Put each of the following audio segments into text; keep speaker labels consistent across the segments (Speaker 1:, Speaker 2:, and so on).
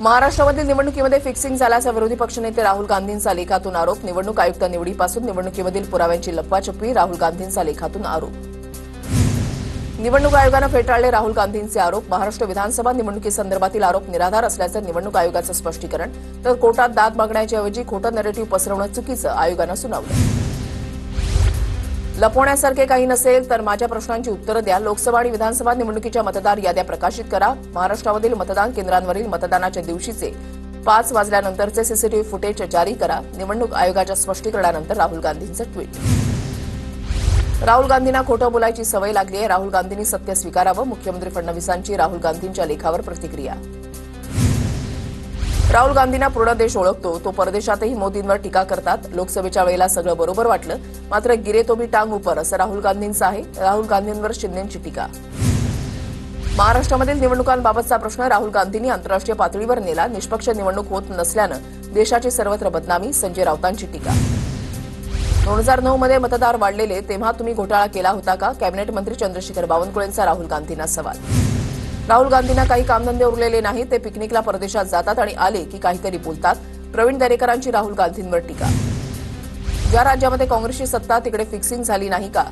Speaker 1: महाराष्ट्रामधील निवडणुकीमध्ये फिक्सिंग झाल्याचा विरोधी पक्षनेते राहुल गांधींचा लेखातून आरोप. निवडणूक आयुक्त निवडीपासून निवडणुकीमधील पुराव्यांची लपवाछपवी, राहुल गांधींचा लेखातून आरोप. निवडणूक आयोगानं फेटाळले राहुल गांधींचे आरोप. महाराष्ट्र विधानसभा निवडणुकीसंदर्भातील आरोप निराधार असल्याचं निवडणूक आयोगाचं स्पष्टीकरण. तर कोर्टात दाद मागण्याच्या ऐवजी खोटं नरेटिव्ह पसरवणं चुकीचं, आयोगानं सुनावलं. लपवण्यासारखे काही नसेल तर माझ्या प्रश्नांची उत्तरं द्या. लोकसभा आणि विधानसभा निवडणुकीच्या मतदार याद्या प्रकाशित करा. महाराष्ट्रामधील मतदान केंद्रांवरील मतदानाच्या दिवशीचे 5 वाजल्यानंतरचे सीसीटीव्ही फुटेज जारी करा. निवडणूक आयोगाच्या स्पष्टीकरणानंतर राहुल गांधींचं ट्विट. राहुल गांधींना खोटं बोलायची सवय लागली आहे. राहुल गांधींनी सत्य स्वीकारावं. मुख्यमंत्री फडणवीसांची राहुल गांधींच्या लेखावर प्रतिक्रिया. राहुल गांधींना पूर्ण देश ओळखतो. तो परदेशातही मोदींवर टीका करतात. लोकसभेच्या वेळेला सगळं बरोबर वाटलं, मात्र गिरे तो भी टांग ऊपर असं राहुल गांधींचं आहे. राहुल गांधींवर शिंदेंची टीका. महाराष्ट्रामधील निवडणुकांबाबतचा प्रश्न राहुल गांधींनी आंतरराष्ट्रीय पातळीवर नेला. निष्पक्ष निवडणूक होत नसल्यानं देशाची सर्वत्र बदनामी, संजय राऊतांची टीका. 2009 मध्ये मतदार वाढलेले तेव्हा तुम्ही घोटाळा केला होता का? कॅबिनेट मंत्री चंद्रशेखर बावनकुळेंचा राहुल गांधींना सवाल. राहुल गांधींना काही कामधंदे उरलेले नाही. ते पिकनिकला परदेशात जातात आणि आले की काहीतरी बोलतात. प्रवीण दरेकरांची राहुल गांधींवर टीका. ज्या राज्यामध्ये काँग्रेसची सत्ता तिकडे फिक्सिंग झाली नाही का?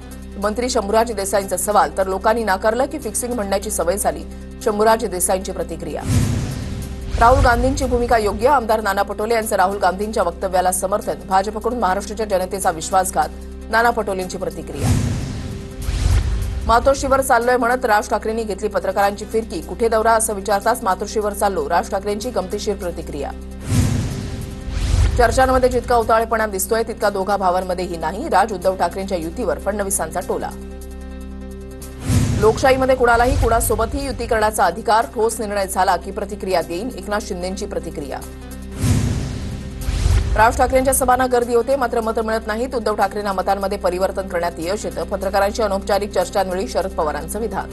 Speaker 1: मंत्री शंभूराज देसाईंचा सवाल. तर लोकांनी नाकारलं की फिक्सिंग म्हणण्याची सवय झाली, शंभूराज देसाईंची प्रतिक्रिया. राहुल गांधींची भूमिका योग्य. आमदार नाना पटोले यांचं राहुल गांधींच्या वक्तव्याला समर्थन. भाजपकडून महाराष्ट्राच्या जनतेचा विश्वासघात, नाना पटोलेंची प्रतिक्रिया. मातोश्रीवर चाललोय म्हणत राज ठाकरेंनी घेतली पत्रकारांची फिरकी. कुठे दौरा असं विचारताच मातोश्रीवर चाललो, राज ठाकरेंची गमतीशीर प्रतिक्रिया. चर्चांमध्ये जितका उतावळेपणा दिसतोय तितका दोघा भावांमध्येही नाही. राज उद्धव ठाकरेंच्या युतीवर फडणवीसांचा टोला. लोकशाहीमध्ये कुणालाही कुणासोबतही युती करण्याचा अधिकार. ठोस निर्णय झाला की प्रतिक्रिया देईन, एकनाथ शिंदेंची प्रतिक्रिया. राज ठाकरेंच्या सभांना गर्दी होते, मात्र मतं मिळत नाहीत. उद्धव ठाकरेंना मतांमध्ये परिवर्तन करण्यात यश येतं. पत्रकारांशी अनौपचारिक चर्चांवेळी शरद पवारांचं विधान.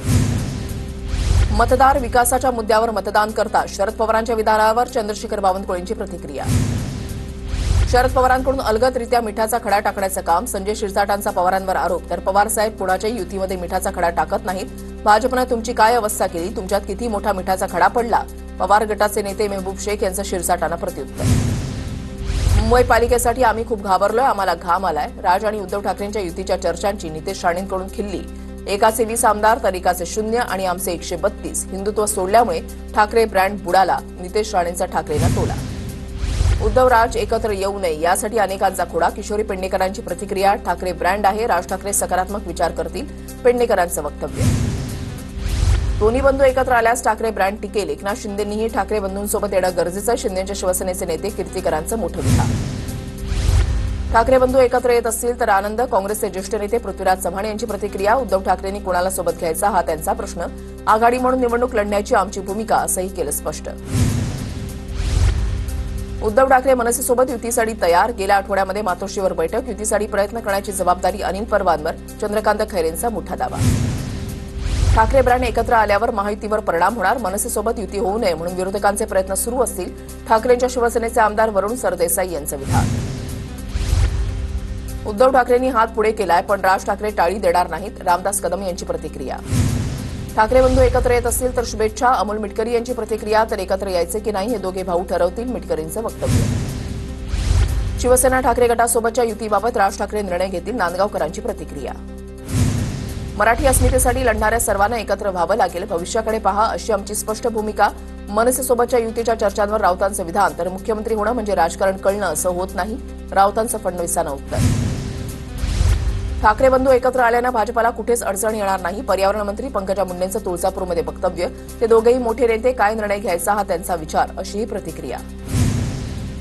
Speaker 1: मतदार विकासाच्या मुद्द्यावर मतदान करतात. शरद पवारांच्या विधानावर चंद्रशेखर बावनकुळेंची प्रतिक्रिया. शरद पवारांकडून अलगदरित्या मिठाचा खडा टाकण्याचं काम. संजय शिरसाटांचा पवारांवर आरोप. तर पवारसाहेब कुणाच्या युतीमध्ये मिठाचा खडा टाकत नाहीत. भाजपनं तुमची काय अवस्था केली? तुमच्यात किती मोठा मिठाचा खडा पडला? पवार गटाचे नेते मेहबूब शेख यांचं शिरसाटांना प्रत्युत्तर. मुंबई पालिकेसाठी आम्ही खूप घाबरलोय, आम्हाला घाम आलाय. राज आणि उद्धव ठाकरेंच्या युतीच्या चर्चांची नितेश राणेंकडून खिल्ली. एकाचे 20 आमदार तर एकाचे 0 आणि आमचे 132. हिंदुत्व सोडल्यामुळे ठाकरे ब्रँड बुडाला, नितेश राणेंचा ठाकरेंना टोला. उद्धव राज एकत्र येऊ नये यासाठी अनेकांचा खोडा. किशोरी पेडणेकरांची प्रतिक्रिया. ठाकरे ब्रँड आहे, राज ठाकरे सकारात्मक विचार करतील, पेडणेकरांचं वक्तव्य. दोन्ही बंधू एकत्र आल्यास ठाकरे ब्रँड टिकेल. एकनाथ शिंदेंनीही ठाकरे बंधूंसोबत येणं गरजेचं. शिंदेच्या शिवसेनेचे नेते कीर्तीकरांचं मोठं विधान. ठाकरे बंधू एकत्र येत असतील तर आनंद. काँग्रेसचे ज्येष्ठ नेते पृथ्वीराज चव्हाण यांची प्रतिक्रिया. उद्धव ठाकरेंनी कोणाला सोबत घ्यायचा हा त्यांचा प्रश्न. आघाडी म्हणून निवडणूक लढण्याची आमची भूमिका, असंही केलं स्पष्ट. उद्धव ठाकरे मनसेसोबत युतीसाठी तयार. गेल्या आठवड्यामध्ये मातोश्रीवर बैठक. युतीसाठी प्रयत्न करण्याची जबाबदारी अनिल परवांवर. चंद्रकांत खैरेंचा मोठा दावा. ठाकरे ब्रँड एकत्र आल्यावर महायुतीवर परिणाम होणार. मनसेसोबत युती होऊ नये म्हणून विरोधकांचे प्रयत्न सुरू असतील. ठाकरेंच्या शिवसेनेचे आमदार वरुण सरदेसाई यांचं विधान. उद्धव ठाकरेंनी हात पुढे केलाय पण राज ठाकरे टाळी देणार नाहीत. रामदास कदम यांची प्रतिक्रिया. ठाकरे बंधू एकत्र येत असतील तर शुभेच्छा. अमोल मिटकरी यांची प्रतिक्रिया. तर एकत्र यायचे की नाही हे दोघे भाऊ ठरवतील, मिटकरींचं वक्तव्य. शिवसेना ठाकरे गटासोबतच्या युतीबाबत राज ठाकरे निर्णय घेतील, नांदगावकरांची प्रतिक्रिया. मराठी अस्मितेसाठी लढणाऱ्या सर्वांना एकत्र व्हावं लागेल. भविष्याकडे पहा अशी आमची स्पष्ट भूमिका. मनसेसोबतच्या युतीच्या चर्चांवर राऊतांचं विधान. तर मुख्यमंत्री होणं म्हणजे राजकारण कळणं असं होत नाही, राऊतांचं फडणवीसांना उत्तर. ठाकरे बंधू एकत्र आल्यानं भाजपाला कुठेच अडचण येणार नाही. पर्यावरण मंत्री पंकजा मुंडेंचं तुळजापूरमध्ये वक्तव्य. ते दोघेही मोठे नेते, काय निर्णय घ्यायचा हा त्यांचा विचार, अशीही प्रतिक्रिया.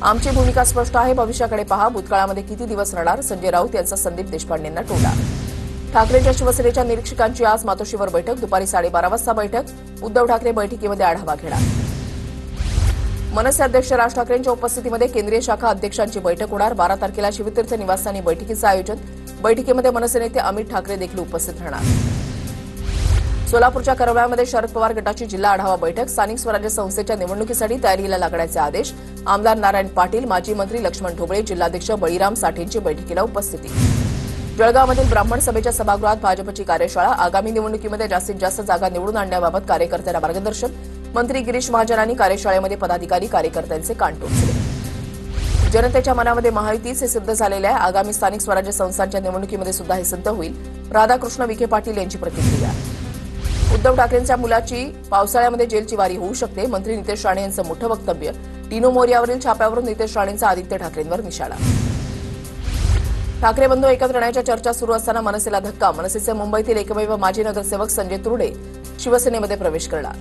Speaker 1: आमची भूमिका स्पष्ट आहे, भविष्याकडे पहा. भूतकाळामध्ये किती दिवस राहणार? संजय राऊत यांचा संदीप देशपांडेंना टोला. ठाकरेंच्या शिवसेनेच्या निरीक्षकांची आज मातोश्रीवर बैठक. दुपारी 12:30 वाजता बैठक. उद्धव ठाकरे बैठकीमध्ये आढावा घेणार. मनसे अध्यक्ष राज ठाकरेंच्या उपस्थितीमध्ये केंद्रीय शाखा अध्यक्षांची बैठक होणार. 12 तारखेला शिवतीर्थ निवासस्थानी बैठकीचं आयोजन. बैठकीमध्ये मनसे नेते अमित ठाकरे देखील उपस्थित राहणार. सोलापूरच्या करवळ्यामध्ये शरद पवार गटाची जिल्हा आढावा बैठक. स्थानिक स्वराज्य संस्थेच्या निवडणुकीसाठी तयारीला लागण्याचे आदेश. आमदार नारायण पाटील, माजी मंत्री लक्ष्मण ढोबळे, जिल्हाध्यक्ष बळीराम साठेंची बैठकीला उपस्थिती. जळगावमधील ब्राह्मण सभेच्या सभागृहात भाजपची कार्यशाळा. आगामी निवडणुकीमध्ये जास्तीत जास्त जागा निवडून आणण्याबाबत कार्यकर्त्यांना मार्गदर्शन. मंत्री गिरीश महाजनांनी कार्यशाळेमध्ये पदाधिकारी कार्यकर्त्यांचे कान टोचले. जनतेच्या मनामध्ये महायुतीच हे सिद्ध झालेले आहे. आगामी स्थानिक स्वराज्य संस्थांच्या निवडणुकीमध्ये सुद्धा हे सिद्ध होईल. राधाकृष्ण विखे पाटील यांची प्रतिक्रिया. उद्धव ठाकरेंच्या मुलाची पावसाळ्यामध्ये जेलची वारी होऊ शकते. मंत्री नितेश राणे यांचं मोठं वक्तव्य. टिनो मोरियावरील छाप्यावरून नितेश राणेंचा आदित्य ठाकरेंवर निशाणा. ठाकरे बंधू एकत्र येण्याच्या चर्चा सुरू असताना मनसेला धक्का. मनसेचे मुंबईतील एकमेव माजी नगरसेवक संजय तुरडे शिवसेनेमध्ये प्रवेश करणार.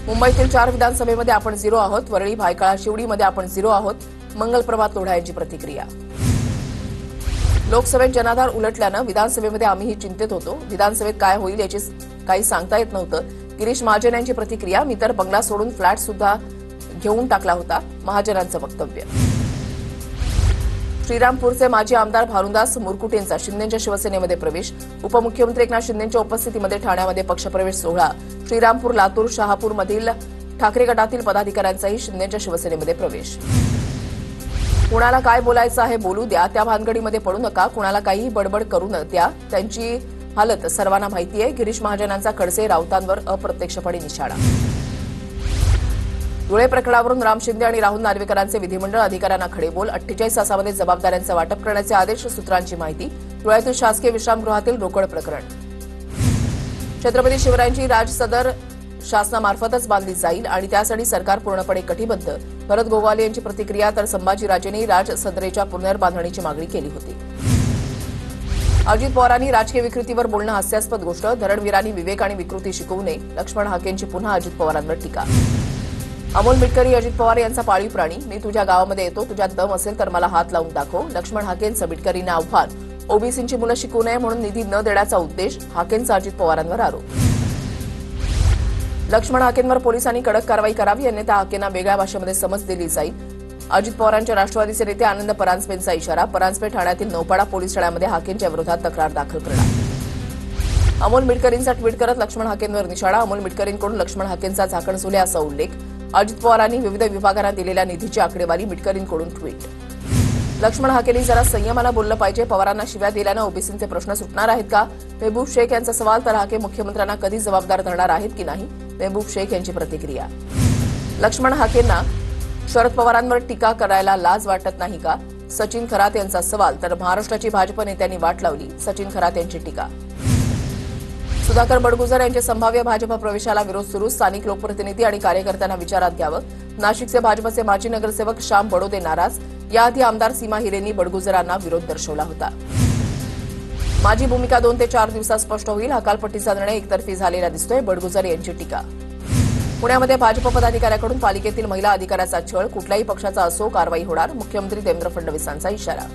Speaker 1: मुंबईतील 4 विधानसभेमध्ये आपण 0 आहोत. वरळी, भायखळा, शिवडीमध्ये आपण 0 आहोत. मंगलप्रभात लोढा यांची प्रतिक्रिया. लोकसभेत जनाधार उलटल्यानं विधानसभेमध्ये आम्हीही चिंतेत होतो. विधानसभेत काय होईल याची काही सांगता येत नव्हतं. गिरीश महाजन यांची प्रतिक्रिया. मी तर बंगला सोडून फ्लॅट सुद्धा घेऊन टाकला होता. महाजनांचं वक्तव्य. श्रीरामपूरचे माजी आमदार भानुदास मुरकुटेंचा शिंदेच्या शिवसेनेमध्ये प्रवेश. उपमुख्यमंत्री एकनाथ शिंदेच्या उपस्थितीमध्ये ठाण्यामध्ये पक्षप्रवेश सोहळा. श्रीरामपूर, लातूर, शहापूरमधील ठाकरे गटातील पदाधिकाऱ्यांचाही शिंदेच्या शिवसेनेमध्ये प्रवेश. कुणाला काय बोलायचं आहे बोलू द्या. त्या भानगडीमध्ये पडू नका. कुणाला काहीही बडबड करू न द्या. त्यांची हालत सर्वांना माहिती आहे. गिरीश महाजनांचा खडसे राऊतांवर अप्रत्यक्षपणे निशाणा. धुळे प्रकरणावरून राम शिंदे आणि राहुल नार्वेकरांचे विधिमंडळ अधिकाऱ्यांना खडेबोल. 48 तासामध्ये जबाबदाऱ्यांचं वाटप करण्याचे आदेश. सूत्रांची माहिती. धुळ्यातील शासकीय विश्रामगृहातील रोकड प्रकरण. छत्रपती शिवरायांची राजसदर शासनामार्फतच बांधली जाईल आणि त्यासाठी सरकार पूर्णपणे कटिबद्ध. भरत गोगावले यांची प्रतिक्रिया. तर संभाजीराजेंनी राजसदरेच्या पुनर्बांधणीची मागणी केली होती. अजित पवारांनी राजकीय विकृतीवर बोलणं हास्यास्पद गोष्ट. धरणवीरांनी विवेक आणि विकृती शिकवू नये. लक्ष्मण हाकेंची पुन्हा अजित पवारांवर टीका. अमोल मिटकरी अजित पवार यांचा पाळीव प्राणी. मी तुझ्या गावामध्ये येतो. तुझ्यात दम असेल तर मला हात लावून दाखव. लक्ष्मण हाकेंचं मिटकरींना आव्हान. ओबीसींची मुलं शिकू नये म्हणून निधी न देण्याचा उद्देश. हाकेंचा अजित पवारांवर आरोप. लक्ष्मण हाकेंवर पोलिसांनी कडक कारवाई करावी. अन्यथा हाकेंना वेगळ्या भाषेमध्ये समज दिली जाईल. अजित पवारांच्या राष्ट्रवादीचे नेते आनंद परांजपेंचा इशारा. परांजपे ठाण्यातील नौपाडा पोलीस ठाण्यामध्ये हाकेंच्या विरोधात तक्रार दाखल करणार. अमोल मिटकरींचा ट्विट करत लक्ष्मण हाकेंवर निशाणा. अमोल मिटकरींकडून लक्ष्मण हाकेंचा झाकणझुले असा उल्लेख. अजित पवारांनी विविध विभागांना दिलेल्या निधीची आकडेवारी. मिटकरींकडून ट्विट. लक्ष्मण हाकेंनी जरा संयमानं बोललं पाहिजे. पवारांना शिव्या दिल्यानं ओबीसींचे प्रश्न सुटणार आहेत का? मेहबूब शेख यांचा सवाल. तर हाके मुख्यमंत्र्यांना कधी जबाबदार धरणार आहेत की नाही? मेहबूब शेख यांची प्रतिक्रिया. लक्ष्मण हाकेंना शरद पवारांवर टीका करायला लाज वाटत नाही का? सचिन खरात यांचा सवाल. तर महाराष्ट्राची भाजप नेत्यांनी वाट लावली. सचिन खरात यांची टीका. सुधाकर बडगुजर यांच्या संभाव्य भाजप प्रवेशाला विरोध सुरू. स्थानिक लोकप्रतिनिधी आणि कार्यकर्त्यांना विचारात घ्यावं. नाशिकचे भाजपचे माजी नगरसेवक श्याम बडोदे नाराज. याआधी आमदार सीमा हिरेंनी बडगुजरांना विरोध दर्शवला होता. माझी भूमिका 2 ते 4 दिवसात स्पष्ट होईल. हकालपट्टीचा निर्णय एकतर्फी झालेला दिसतोय. बडगुजर यांची टीका. पुण्यामध्ये भाजप पदाधिकाऱ्याकडून पालिकेतील महिला अधिकाऱ्याचा छळ. कुठल्याही पक्षाचा असो कारवाई होणार. मुख्यमंत्री देवेंद्र फडणवीसांचा इशारा.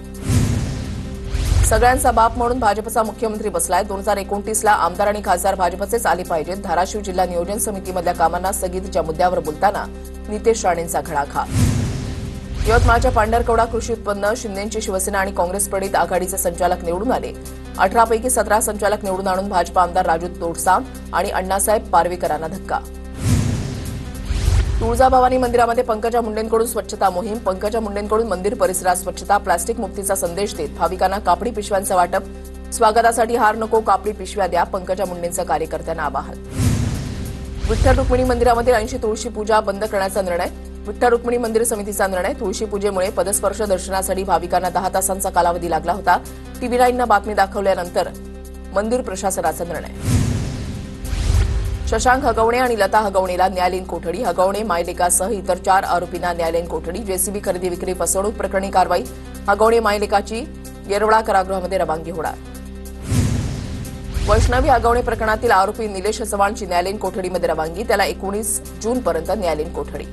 Speaker 1: सगळ्यांचा बाप म्हणून भाजपचा मुख्यमंत्री बसलाय. 2029ला आमदार आणि खासदार भाजपचेच आले पाहिजेत. धाराशिव जिल्हा नियोजन समितीमधल्या कामांना स्थगितीच्या मुद्द्यावर बोलताना नितेश राणेंचा घणाघात. यवतमाळच्या पांढरकवडा कृषी उत्पन्न. शिंदेची शिवसेना आणि काँग्रेस प्रणित आघाडीचे संचालक निवडून आले. 18 पैकी 17 संचालक निवडून आणून भाजप आमदार राजू तोडसाम आणि अण्णासाहेब पारवेकरांना धक्का. तुळजाभवानी मंदिरामध्ये पंकजा मुंडेंकडून स्वच्छता मोहीम. पंकजा मुंडेंकडून मंदिर परिसरात स्वच्छता. प्लास्टिक मुक्तीचा संदेश देत भाविकांना कापडी पिशव्यांचं वाटप. स्वागतासाठी हार नको, कापडी पिशव्या द्या. पंकजा मुंडेंचं कार्यकर्त्यांना आवाहन. विठ्ठल रुक्मिणी मंदिरामध्ये 80 तुळशी पूजा बंद करण्याचा निर्णय. विठ्ठल रुक्मिणी मंदिर समितीचा निर्णय. तुळशी पूजेमुळे पदस्पर्श दर्शनासाठी भाविकांना 10 तासांचा कालावधी लागला होता. टीव्ही 9नं बातमी दाखवल्यानंतर मंदिर प्रशासनाचा निर्णय. शशांक हगवणे आणि लता हगवणेला न्यायालयीन कोठडी. हगवणे, मायलेकासह इतर 4 आरोपींना न्यायालयीन कोठडी. जेसीबी खरेदी विक्री फसवणूक प्रकरणी कारवाई. हगवणे मायलेकाची येरवडा कारागृहामध्ये रवानगी होणार. वैष्णवी हगवणे प्रकरणातील आरोपी निलेश चव्हाणची न्यायालयीन कोठडीमध्ये रवानगी. त्याला 19 जूनपर्यंत न्यायालयीन कोठडी.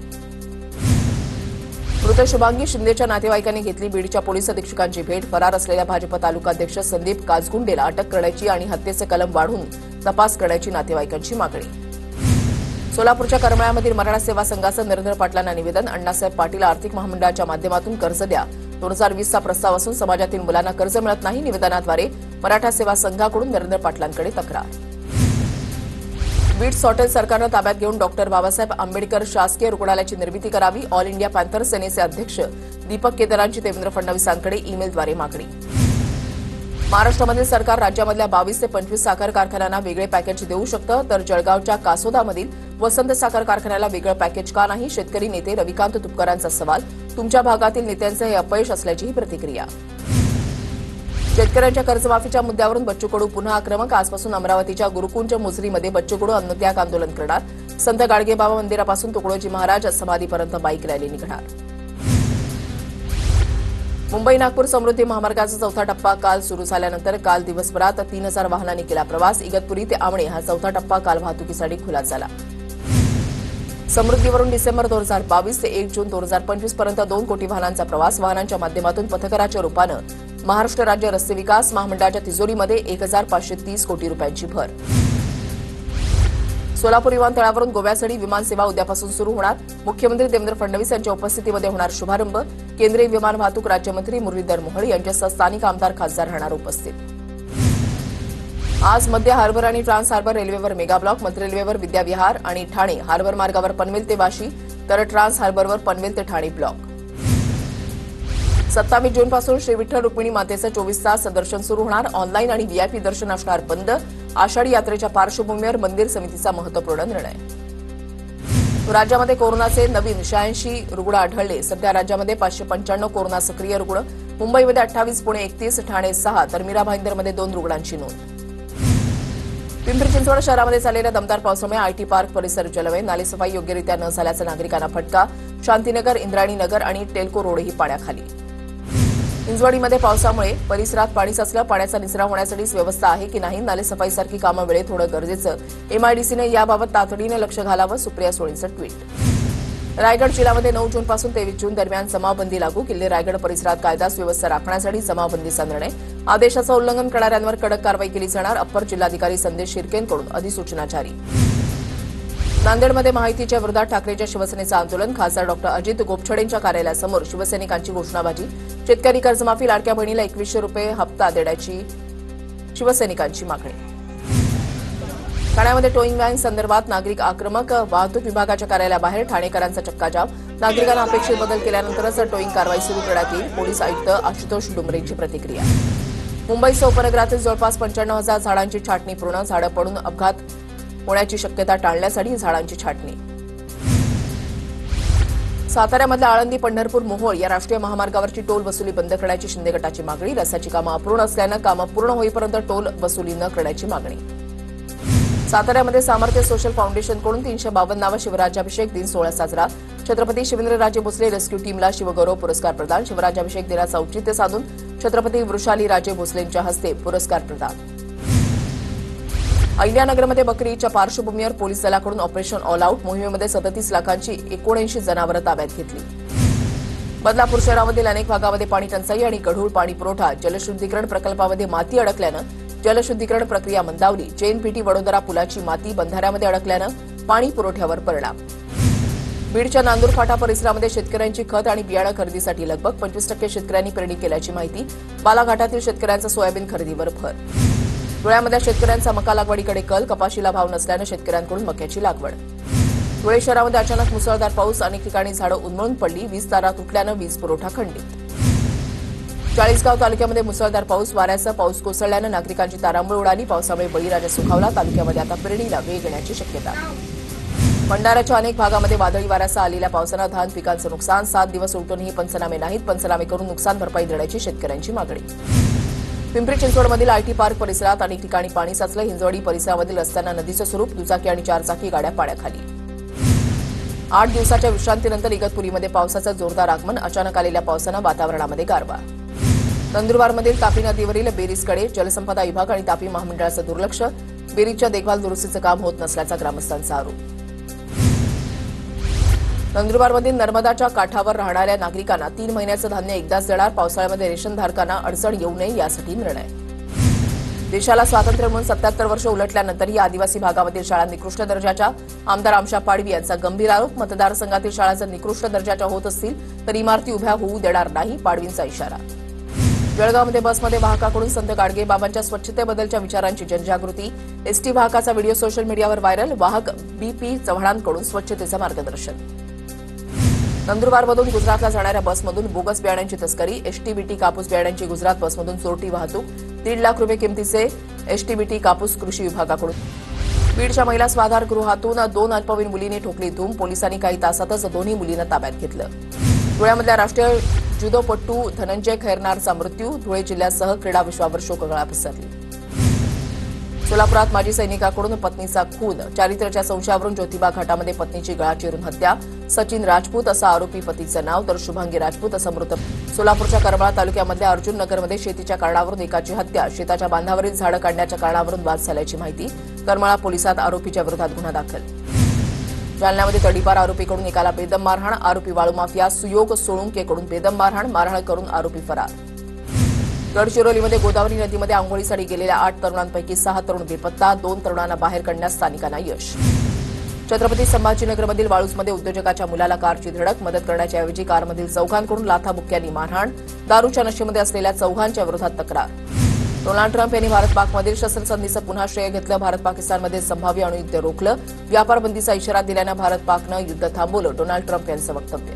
Speaker 1: मृत शुभांगी शिंदेच्या नातेवाईकांनी घेतली बीडच्या पोलीस अधीक्षकांची भेट. फरार असलेल्या भाजप तालुकाध्यक्ष संदीप काजगुंडेला अटक करण्याची आणि हत्येचे कलम वाढवून तपास करण्याची नातेवाईकांची मागणी. सोलापूरच्या करमाळ्यामधील मराठा सेवा संघाचं नरेंद्र पाटलांना निवेदन. अण्णासाहेब पाटील आर्थिक महामंडळाच्या माध्यमातून कर्ज द्या. 2020चा प्रस्ताव असून समाजातील मुलांना कर्ज मिळत नाही. निवेदनाद्वारे मराठा सेवा संघाकडून नरेंद्र पाटलांकडे तक्रार. बीट्स हॉटेल सरकारनं ताब्यात घेऊन डॉक्टर बाबासाहेब आंबेडकर शासकीय रुग्णालयाची निर्मिती करावी. ऑल इंडिया पॅन्थर सेनेचे अध्यक्ष दीपक केदारांची देवेंद्र फडणवीसांकडे ईमेलद्वारे मागणी. महाराष्ट्रामधील सरकार राज्यामधल्या 22 ते 25 साखर कारखान्यांना वेगळे पॅकेज देऊ शकतं. तर जळगावच्या कासोदामधील वसंत साखर कारखान्याला वेगळं पॅकेज का नाही? शेतकरी नेते रविकांत तुपकरांचा सवाल. तुमच्या भागातील नेत्यांचं हे अपयश असल्याचीही प्रतिक्रिया. शेतकऱ्यांच्या कर्जमाफीच्या मुद्द्यावरून बच्चू कडू पुन्हा आक्रमक. आजपासून अमरावतीच्या गुरुकुंज मुसरीमध्ये बच्चू कडू अन्नत्याग आंदोलन करणार. संत गाडगेबाबा मंदिरापासून तुकडोजी महाराज समाधीपर्यंत बाईक रॅली निघणार. मुंबई नागपूर समृद्धी महामार्गाचा चौथा टप्पा काल सुरू झाल्यानंतर काल दिवसभरात 3000 वाहनांनी केला प्रवास. इगतपुरी ते आमणे हा चौथा टप्पा काल वाहतुकीसाठी खुला झाला. समृद्धीवरून डिसेंबर 2022 ते 1 जून 2025 पर्यंत 2 कोटी वाहनांचा प्रवास. वाहनांच्या माध्यमातून पथकराच्या रूपानं महाराष्ट्र राज्य रस्ते विकास महामंडळाच्या तिजोरीमध्ये 1530 कोटी रुपयांची भर. सोलापूर विमानतळावरून गोव्यासाठी विमानसेवा उद्यापासून सुरू होणार. मुख्यमंत्री देवेंद्र फडणवीस यांच्या उपस्थितीमध्ये होणार शुभारंभ. केंद्रीय विमान वाहतूक राज्यमंत्री मुरलीधर मोहोळ यांच्यासह स्थानिक आमदार खासदार राहणार उपस्थित. आज मध्य हार्बर आणि ट्रान्स हार्बर रेल्वेवर मेगा ब्लॉक. मध्य रेल्वेवर विद्याविहार आणि ठाणे हार्बर मार्गावर पनवेल ते वाशी तर ट्रान्स हार्बरवर पनवेल ते ठाणे ब्लॉक. 27 जूनपासून श्री विठ्ठल रुक्मिणी मातेचं 24 तास दर्शन सुरू होणार. ऑनलाईन आणि व्हीआयपी दर्शन असणार बंद. आषाढी यात्रेच्या पार्श्वभूमीवर मंदिर समितीचा महत्वपूर्ण निर्णय. राज्यामध्ये कोरोनाचे नवीन 86 रुग्ण आढळले. सध्या राज्यामध्ये 595 कोरोना सक्रिय रुग्ण. मुंबईमध्ये 28, पुणे 31, ठाणे 6 तर मीरा भाईंदरमध्ये 2 रुग्णांची नोंद. पिंपरी चिंचवड शहरामध्ये झालेल्या दमदार पावसामुळे आयटी पार्क परिसर जलमय. नालेसफाई योग्यरित्या न झाल्याचा नागरिकांना फटका. शांतीनगर, इंद्रायणी नगर आणि टेल्को रोडही पाण्याखाली. हिंजवडीमध्ये पावसामुळे परिसरात पाणी साचलं. पाण्याचा निचरा होण्यासाठी व्यवस्था आहे की नाही? नालेसफाईसारखी कामं वेळेत होणं गरजेचं. एमआयडीसीने याबाबत तातडीनं लक्ष घालावं. सुप्रिया सुळेंचं ट्विट. रायगड जिल्ह्यामध्ये 9 जूनपासून 23 जून दरम्यान जमावबंदी लागू. किल्ले रायगड परिसरात कायदा सुव्यवस्था राखण्यासाठी जमावबंदीचा निर्णय. आदेशाचं उल्लंघन करणाऱ्यांवर कडक कारवाई केली जाणार. अप्पर जिल्हाधिकारी संदेश शिर्केंकडून अधिसूचना जारी. नांदेडमध्ये महायुतीच्या विरोधात ठाकरेंच्या शिवसेनेचं आंदोलन. खासदार डॉ. अजित गोपछडेंच्या कार्यालयासमोर शिवसैनिकांची घोषणाबाजी. शेतकरी कर्जमाफी, लाडक्या बहिणीला 2100 रुपये हप्ता देण्याची शिवसैनिकांची मागणी. ठाण्यामध्ये टोईंग व्हॅन संदर्भात नागरिक आक्रमक. वाहतूक विभागाच्या कार्यालयाबाहेर ठाणेकरांचा चक्काजाम. नागरिकांना अपेक्षित बदल केल्यानंतरच टोईंग कारवाई सुरू करण्यात येईल. पोलीस आयुक्त आशुतोष डुमरेंची प्रतिक्रिया. मुंबईसह उपनगरातील जवळपास 95,000 झाडांची छाटणी पूर्ण. झाडं पडून अपघात होण्याची शक्यता टाळण्यासाठी झाडांची छाटणी. साताऱ्यामधल्या आळंदी, पंढरपूर, मोहोळ या राष्ट्रीय महामार्गावरची टोल वसुली बंद करण्याची शिंदे गटाची मागणी. रस्त्याची कामं अपूर्ण असल्यानं कामं पूर्ण होईपर्यंत टोल वसुली न करण्याची मागणी. साताऱ्यामध्ये सामर्थ्य सोशल फाउंडेशनकडून 352वा शिवराज्याभिषेक दिन सोहळा साजरा. छत्रपती शिवेंद्रराजे भोसले रेस्क्यू टीमला शिवगौरव पुरस्कार प्रदान. शिवराज्याभिषेक दिनाचं औचित्य साधून छत्रपती वृषालीराजे भोसलेंच्या हस्ते पुरस्कार प्रदान. अहिल्यानगरमध्ये बकरी ईदच्या पार्श्वभूमीवर पोलीस दलाकडून ऑपरेशन ऑल आऊट. मोहिमेमध्ये 37 लाखांची 79 जनावरं ताब्यात घेतली. बदलापूर शहरामधील अनेक भागामध्ये पाणी टंचाई आणि गढूळ पाणी पुरवठा. जलशुद्धीकरण प्रकल्पामध्ये माती अडकल्यानं जलशुद्धीकरण प्रक्रिया मंदावली. जेएनपीटी वडोदरा पुलाची माती बंधाऱ्यामध्ये अडकल्यानं पाणी पुरवठ्यावर परिणाम. बीडच्या नांदूर फाटा परिसरामध्ये शेतकऱ्यांची खत आणि बियाणं खरेदीसाठी लगबग. 25% शेतकऱ्यांनी पेरणी केल्याची माहिती. बालाघाटातील शेतकऱ्यांचा सोयाबीन खरेदीवर भर. धुळ्यामधल्या शेतकऱ्यांचा मका लागवडीकडे कल. कपाशीला भाव नसल्यानं शेतकऱ्यांकडून मक्याची लागवड. धुळे शहरामध्ये अचानक मुसळधार पाऊस. अनेक ठिकाणी झाडं उन्मळून पडली. वीज तारा तुटल्यानं वीज पुरवठा खंडित. चाळीसगाव तालुक्यामध्ये मुसळधार पाऊस. वाऱ्यासह पाऊस कोसळल्यानं नागरिकांची तारांबळ उडाली. पावसामुळे बळीराजा सुखावला. तालुक्यामध्ये आता पेरणीला वेग येण्याची शक्यता. भंडाऱ्याच्या अनेक भागामध्ये वादळी वाऱ्यासह आलेल्या पावसानं धान पिकांचं नुकसान. 7 दिवस उलटूनही पंचनामे नाहीत. पंचनामे करून नुकसान भरपाई देण्याची शेतकऱ्यांची मागणी. पिंपरी चिंचवडमधील आयटी पार्क परिसरात अनेक ठिकाणी पाणी साचलं. हिंजवडी परिसरामधील रस्त्यांना नदीचं स्वरूप. दुचाकी आणि 4 चाकी गाड्या पाण्याखाली. 8 दिवसाच्या विश्रांतीनंतर इगतपुरीमध्ये पावसाचं जोरदार आगमन. अचानक आलेल्या पावसानं वातावरणामध्ये गारवा. नंदुरबारमधील तापी नदीवरील बेरीजकडे जलसंपदा विभाग आणि तापी महामंडळाचं दुर्लक्ष. बेरीजच्या देखभाल दुरुस्तीचं काम होत नसल्याचा ग्रामस्थांचा आरोप. नंदुरबारमधील नर्मदाच्या काठावर राहणाऱ्या नागरिकांना 3 महिन्याचं धान्य एकदाच देणार. पावसाळ्यामध्ये रेशनधारकांना अडचण येऊ नये यासाठी निर्णय. देशाला स्वातंत्र्य मिळून 77 वर्ष उलटल्यानंतरही आदिवासी भागामधील शाळा निकृष्ट दर्जाच्या. आमदार आमशा पाडवी यांचा गंभीर आरोप. मतदारसंघातील शाळा जर निकृष्ट दर्जाच्या होत असतील तर इमारती उभ्या होऊ देणार नाही. पाडवींचा इशारा. जळगावमध्ये बसमध्ये वाहकाकडून संत गाडगेबाबांच्या स्वच्छतेबद्दलच्या विचारांची जनजागृती. एसटी वाहकाचा व्हिडिओ सोशल मीडियावर व्हायरल. वाहक बीपी चव्हाणांकडून स्वच्छतेचं मार्गदर्शन. नंदुरबारमधून गुजरातला जाणाऱ्या बसमधून बोगस बियाण्यांची तस्करी. एसटीबीटी कापूस बियाण्यांची गुजरात बसमधून चोरटी वाहतूक. 1.5 लाख रुपये किमतीचे एसटीबीटी कापूस कृषी विभागाकडून. बीडच्या महिला स्वाधारगृहातून 2 अल्पवयीन मुलींनी ठोकली धूम. पोलिसांनी काही तासातच दोन्ही मुलींना ताब्यात घेतलं. धुळ्यामधल्या राष्ट्रीय जुदोपटू धनंजय खैरनारचा मृत्यू. धुळे जिल्ह्यासह क्रीडा विश्वावर शोककळा पसरली. सोलापुरात माजी सैनिकाकडून पत्नीचा खून. चारित्र्याच्या संशयावरून ज्योतिबा घाटामध्ये पत्नीची गळा चिरून हत्या. सचिन राजपूत असं आरोपी पतीचं नाव, तर शुभांगी राजपूत असं मृत. सोलापूरच्या करमाळा तालुक्यामधल्या अर्जुन नगरमध्ये शेतीच्या कारणावरून एकाची हत्या. शेताच्या बांधावरील झाडं काढण्याच्या कारणावरून वाद झाल्याची माहिती. करमाळा पोलिसात आरोपीच्या विरोधात गुन्हा दाखल. जालन्यामध्ये तडीपार आरोपीकडून एकाला बेदम मारहाण. आरोपी वाळू माफिया सुयोग सोळुंकेकडून बेदम मारहाण करून आरोपी फरार. गडचिरोलीमध्ये गोदावरी नदीमध्ये आंघोळीसाठी गेलेल्या 8 तरुणांपैकी 6 तरुण बेपत्ता. 2 तरुणांना बाहेर काढण्यास स्थानिकांना यश. छत्रपती संभाजीनगरमधील वाळूजमध्ये उद्योजकाच्या मुलाला कारची धडक. मदत करण्याच्या ऐवजी कारमधील चौघांकडून लाथाबुक्क्यांनी मारहाण. दारूच्या नशेमध्ये असलेल्या चौघांच्या विरोधात तक्रार. डोनाल्ड ट्रम्प यांनी भारत पाकमधील शस्त्रसंधीचं पुन्हा श्रेय घेतलं. भारत पाकिस्तानमध्ये संभाव्य अणुयुद्ध रोखलं. व्यापार बंदीचा इशारा दिल्यानं भारत पाकनं युद्ध थांबवलं. डोनाल्ड ट्रम्प यांचं वक्तव्य.